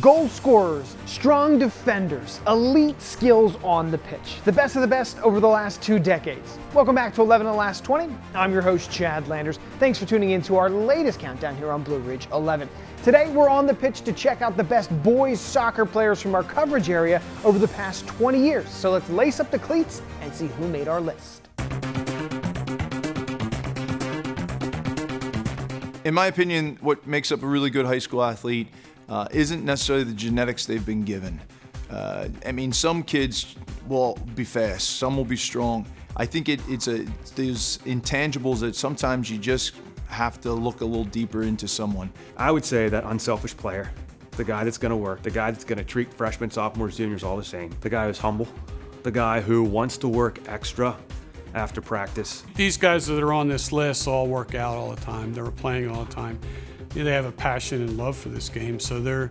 Goal scorers, strong defenders, elite skills on the pitch. The best of the best over the last 2 decades. Welcome back to 11 in the Last 20. I'm your host, Chad Landers. Thanks for tuning in to our latest countdown here on Blue Ridge 11. Today, we're on the pitch to check out the best boys soccer players from our coverage area over the past 20 years. So let's lace up the cleats and see who made our list. In my opinion, what makes up a really good high school athlete isn't necessarily the genetics they've been given. Some kids will be fast, some will be strong. I think there's intangibles that sometimes you just have to look a little deeper into someone. I would say that unselfish player, the guy that's gonna work, the guy that's gonna treat freshmen, sophomores, juniors all the same, the guy who's humble, the guy who wants to work extra after practice. These guys that are on this list all work out all the time. They're playing all the time. They have a passion and love for this game, so they're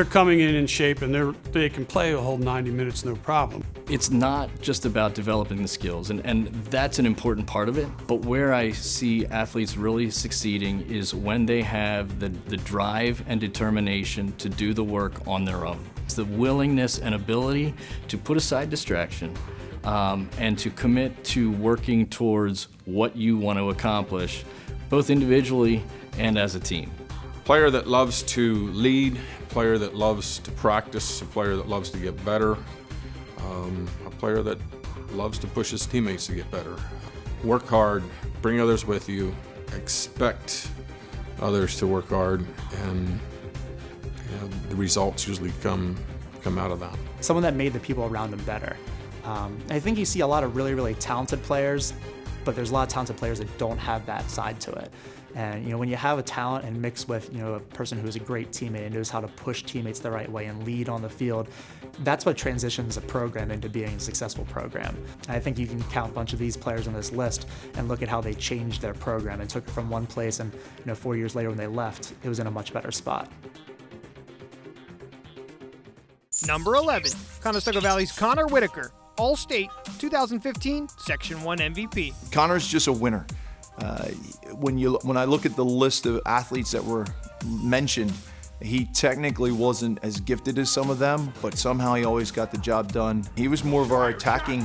coming in shape, and they can play a whole 90 minutes no problem. It's not just about developing the skills, and that's an important part of it, but where I see athletes really succeeding is when they have the drive and determination to do the work on their own. It's the willingness and ability to put aside distraction and to commit to working towards what you want to accomplish, both individually and as a team. Player that loves to lead, player that loves to practice, a player that loves to get better, a player that loves to push his teammates to get better. Work hard, bring others with you, expect others to work hard, and the results usually come out of that. Someone that made the people around him better. I think you see a lot of really, really talented players, but there's a lot of talented players that don't have that side to it. And when you have a talent and mix with a person who's a great teammate and knows how to push teammates the right way and lead on the field, that's what transitions a program into being a successful program. And I think you can count a bunch of these players on this list and look at how they changed their program and took it from one place, and 4 years later when they left, it was in a much better spot. Number 11, Conestoga Valley's Connor Whitaker, All-State 2015 Section 1 MVP. Connor's just a winner. When I look at the list of athletes that were mentioned, he technically wasn't as gifted as some of them, but somehow he always got the job done. He was more of our attacking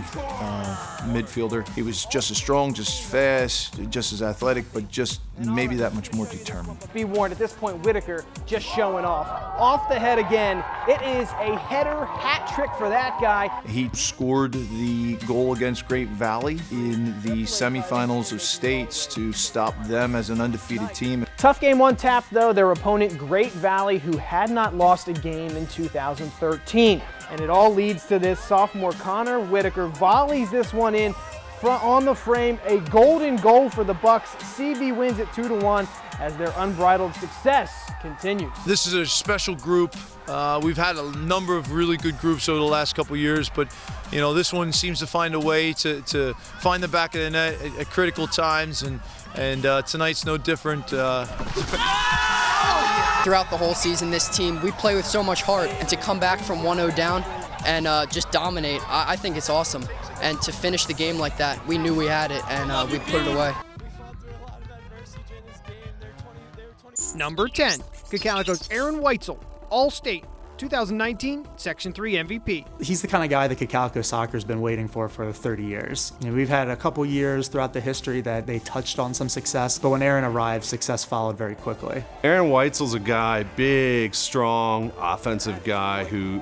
midfielder. He was just as strong, just as fast, just as athletic, but just maybe that much more determined. Be warned, at this point, Whitaker just showing off. Off the head again. It is a header hat trick for that guy. He scored the goal against Great Valley in the semifinals of states to stop them as an undefeated team. Tough game on tap, though, their opponent, Great Valley, who had not lost a game in 2013. And it all leads to this sophomore Connor Whitaker volleys this one in on the frame. A golden goal for the Bucks. CB wins it 2-1 as their unbridled success continues. This is a special group. We've had a number of really good groups over the last couple of years, but this one seems to find a way to find the back of the net at critical times, and tonight's no different. Throughout the whole season, this team, we play with so much heart, and to come back from 1-0 down and just dominate, I think it's awesome. And to finish the game like that, we knew we had it, and we put it away. Number 10, Cacalico's Aaron Weitzel, All-State 2019 Section 3 MVP. He's the kind of guy that Cacalico soccer's been waiting for 30 years. We've had a couple years throughout the history that they touched on some success, but when Aaron arrived, success followed very quickly. Aaron Weitzel's a guy, big, strong, offensive guy who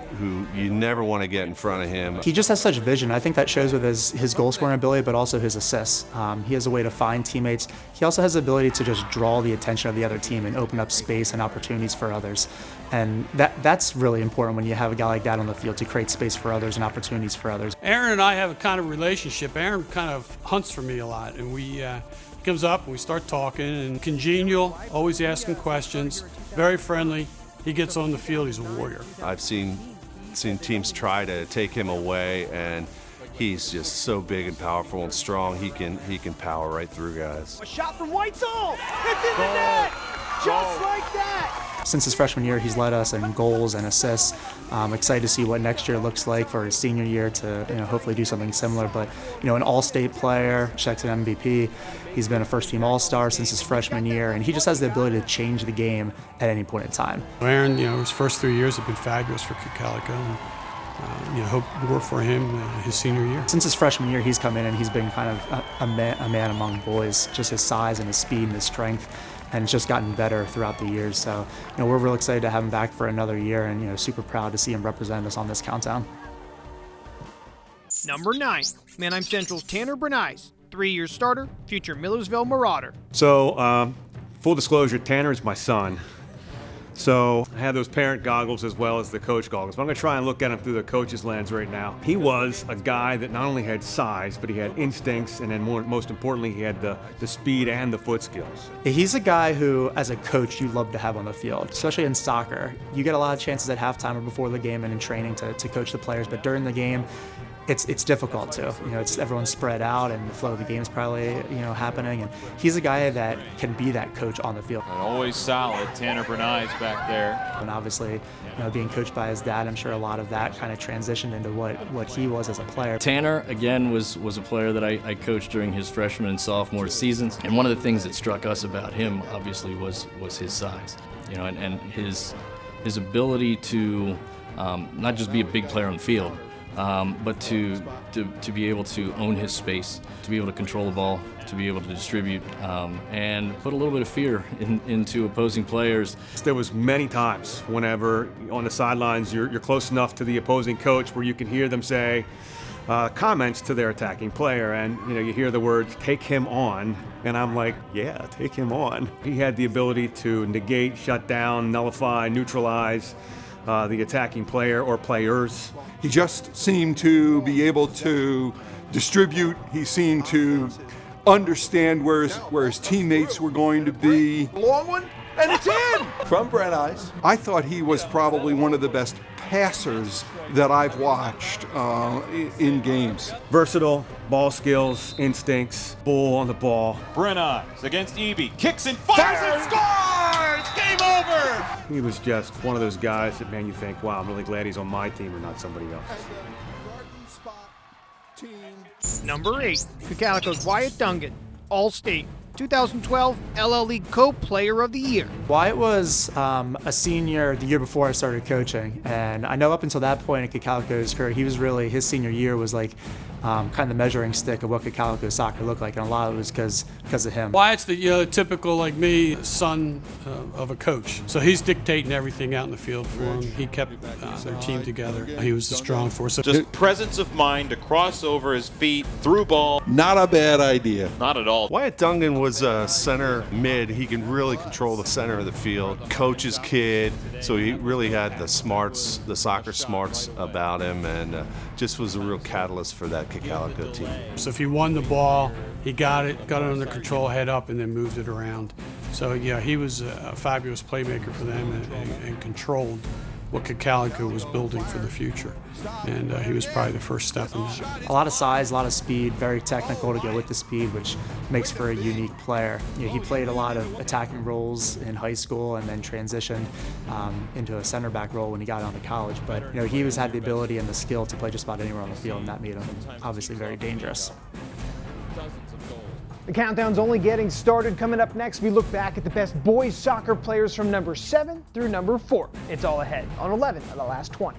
you never want to get in front of him. He just has such vision. I think that shows with his goal scoring ability, but also his assists. He has a way to find teammates. He also has the ability to just draw the attention of the other team and open up space and opportunities for others. And that's really important when you have a guy like that on the field, to create space for others and opportunities for others. Aaron and I have a kind of relationship. Aaron kind of hunts for me a lot, and he comes up and we start talking, and congenial, always asking questions, very friendly. He gets on the field, he's a warrior. I've seen teams try to take him away, and he's just so big and powerful and strong. He can power right through guys. A shot from Weitzel! It's in the net! Just like that! Since his freshman year, he's led us in goals and assists. I'm excited to see what next year looks like for his senior year to hopefully do something similar. But an all-state player, checks an MVP. He's been a first-team All-Star since his freshman year, and he just has the ability to change the game at any point in time. Aaron, his first 3 years have been fabulous for Calico. Hope more for him his senior year. Since his freshman year, he's come in and he's been kind of a man among boys. Just his size and his speed and his strength, and it's just gotten better throughout the years. So, we're real excited to have him back for another year, and super proud to see him represent us on this countdown. Number 9, Manheim Central's Tanner Bernice, 3-year starter, future Millersville Marauder. So, full disclosure, Tanner is my son. So I have those parent goggles as well as the coach goggles. But I'm going to try and look at him through the coach's lens right now. He was a guy that not only had size, but he had instincts, and then most importantly, he had the speed and the foot skills. He's a guy who, as a coach, you love to have on the field, especially in soccer. You get a lot of chances at halftime or before the game and in training to coach the players, but during the game, it's difficult to. It's everyone's spread out and the flow of the game is probably happening, and he's a guy that can be that coach on the field. And always solid, Tanner Bernice back there. And obviously, being coached by his dad, I'm sure a lot of that kind of transitioned into what he was as a player. Tanner, again, was a player that I coached during his freshman and sophomore seasons, and one of the things that struck us about him, obviously, was his size, and his ability to not just be a big player on the field, but to be able to own his space, to be able to control the ball, to be able to distribute, and put a little bit of fear into opposing players. There was many times whenever on the sidelines you're close enough to the opposing coach where you can hear them say comments to their attacking player, and you hear the words "take him on," and I'm like, yeah, take him on. He had the ability to negate, shut down, nullify, neutralize the attacking player or players. He just seemed to be able to distribute. He seemed to understand where his teammates were going to be. Long one, and it's in! From Brett Eyes. I thought he was probably one of the best passers that I've watched in games. Versatile, ball skills, instincts, bull on the ball. Bernice against Eby, kicks and fires and scores! Game over! He was just one of those guys that, man, you think, wow, I'm really glad he's on my team and not somebody else. Number 8, Calico's Wyatt Duncan, All-State, 2012 LL League Co-Player of the Year. Wyatt was a senior the year before I started coaching, and I know up until that point in Calico's career, he was really, his senior year was like kind of the measuring stick of what Calico soccer looked like, and a lot of it was because of him. Wyatt's the typical, like me, son of a coach. So he's dictating everything out in the field for them. He kept their team together. He was the strong force. Just presence of mind to cross over his feet, through ball. Not a bad idea. Not at all. Wyatt Duncan was a center mid. He can really control the center of the field. Coach's kid, so he really had the smarts, the soccer smarts about him, and just was a real catalyst for that Calico team. So if he won the ball, he got it under control, head up, and then moved it around. So yeah, he was a fabulous playmaker for them and controlled what Calico was building for the future. And he was probably the first step in that. A lot of size, a lot of speed, very technical to go with the speed, which makes for a unique player. He played a lot of attacking roles in high school and then transitioned into a center back role when he got on to college. But he had the ability and the skill to play just about anywhere on the field, and that made him obviously very dangerous. The countdown's only getting started. Coming up next, we look back at the best boys soccer players from number 7 through number 4. It's all ahead on 11 of the last 20.